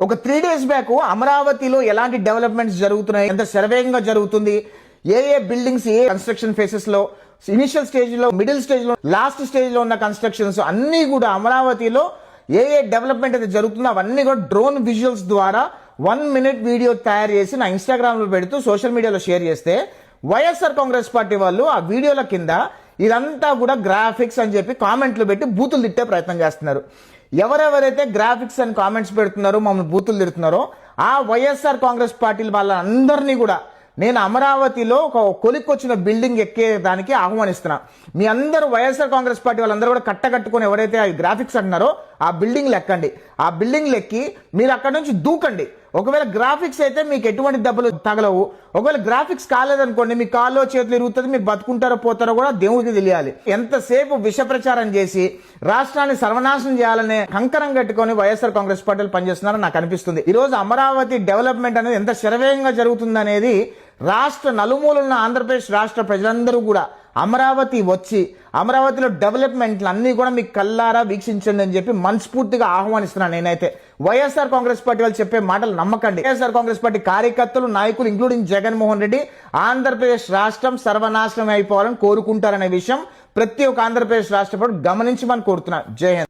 ఒక 3 days back అమరావతిలో ఎలాంటి డెవలప్మెంట్స్ జరుగుతున్నాయి, ఎంత శరవేగంగా జరుగుతుంది, ఏ బిల్డింగ్స్ ఏ కన్స్ట్రక్షన్ ఫేసెస్ లో, ఇనిషియల్ స్టేజ్ లో, మిడిల్ స్టేజ్ లో, లాస్ట్ స్టేజ్ లో ఉన్న కన్స్ట్రక్షన్స్ అన్ని కూడా అమరావతిలో ఏ డెవలప్మెంట్ అయితే జరుగుతుందో అవన్నీ కూడా డ్రోన్ విజువల్స్ ద్వారా 1 minute వీడియో తయారు చేసి నా ఇన్స్టాగ్రామ్ లో పెడుతూ సోషల్ మీడియాలో షేర్ చేస్తే వైఎస్ఆర్ కాంగ్రెస్ పార్టీ వాళ్ళు ఆ వీడియోల కింద ఇదంతా కూడా గ్రాఫిక్స్ అని చెప్పి కామెంట్లు పెట్టి బూతులు తిట్టే ప్రయత్నం చేస్తున్నారు. ఎవరెవరైతే గ్రాఫిక్స్ అని కామెంట్స్ పెడుతున్నారో, మమ్మల్ని బూతులు తిడుతున్నారో, ఆ వైఎస్ఆర్ కాంగ్రెస్ పార్టీ వాళ్ళందరినీ కూడా నేను అమరావతిలో ఒక కొలిక్కొచ్చిన బిల్డింగ్ ఎక్కేదానికి ఆహ్వానిస్తున్నా. మీ అందరూ వైఎస్ఆర్ కాంగ్రెస్ పార్టీ వాళ్ళందరూ కూడా కట్టకట్టుకుని ఎవరైతే ఆ గ్రాఫిక్స్ అంటున్నారో ఆ బిల్డింగ్లు ఎక్కండి. ఆ బిల్డింగ్లు ఎక్కి మీరు అక్కడ నుంచి దూకండి. ఒకవేళ గ్రాఫిక్స్ అయితే మీకు ఎటువంటి దెబ్బలు తగలవు. ఒకవేళ గ్రాఫిక్స్ కాలేదనుకోండి, మీ కాల్లో చేతులు ఇరుగుతుంది, మీరు బతుకుంటారో పోతారో కూడా దేవుడికి తెలియాలి. ఎంతసేపు విష ప్రచారం చేసి రాష్ట్రాన్ని సర్వనాశనం చేయాలనే కంకరం కట్టుకొని వైఎస్ఆర్ కాంగ్రెస్ పార్టీలు పనిచేస్తున్నారని నాకు అనిపిస్తుంది. ఈ రోజు అమరావతి డెవలప్మెంట్ అనేది ఎంత శరవేగంగా జరుగుతుంది అనేది రాష్ట్ర నలుమూలన్న ఆంధ్రప్రదేశ్ రాష్ట్ర ప్రజలందరూ కూడా అమరావతి వచ్చి అమరావతిలో డెవలప్మెంట్లు అన్ని కూడా మీకు కల్లారా వీక్షించండి అని చెప్పి మనస్ఫూర్తిగా ఆహ్వానిస్తున్నాను. నేనైతే వైఎస్ఆర్ కాంగ్రెస్ పార్టీ వాళ్ళు చెప్పే మాటలు నమ్మకండి. వైఎస్ఆర్ కాంగ్రెస్ పార్టీ కార్యకర్తలు, నాయకులు ఇంక్లూడింగ్ జగన్మోహన్ రెడ్డి ఆంధ్రప్రదేశ్ రాష్ట్రం సర్వనాశనం అయిపోవాలని కోరుకుంటారనే విషయం ప్రతి ఒక్క ఆంధ్రప్రదేశ్ రాష్ట్ర గమనించమని కోరుతున్నాను. జై హింద్.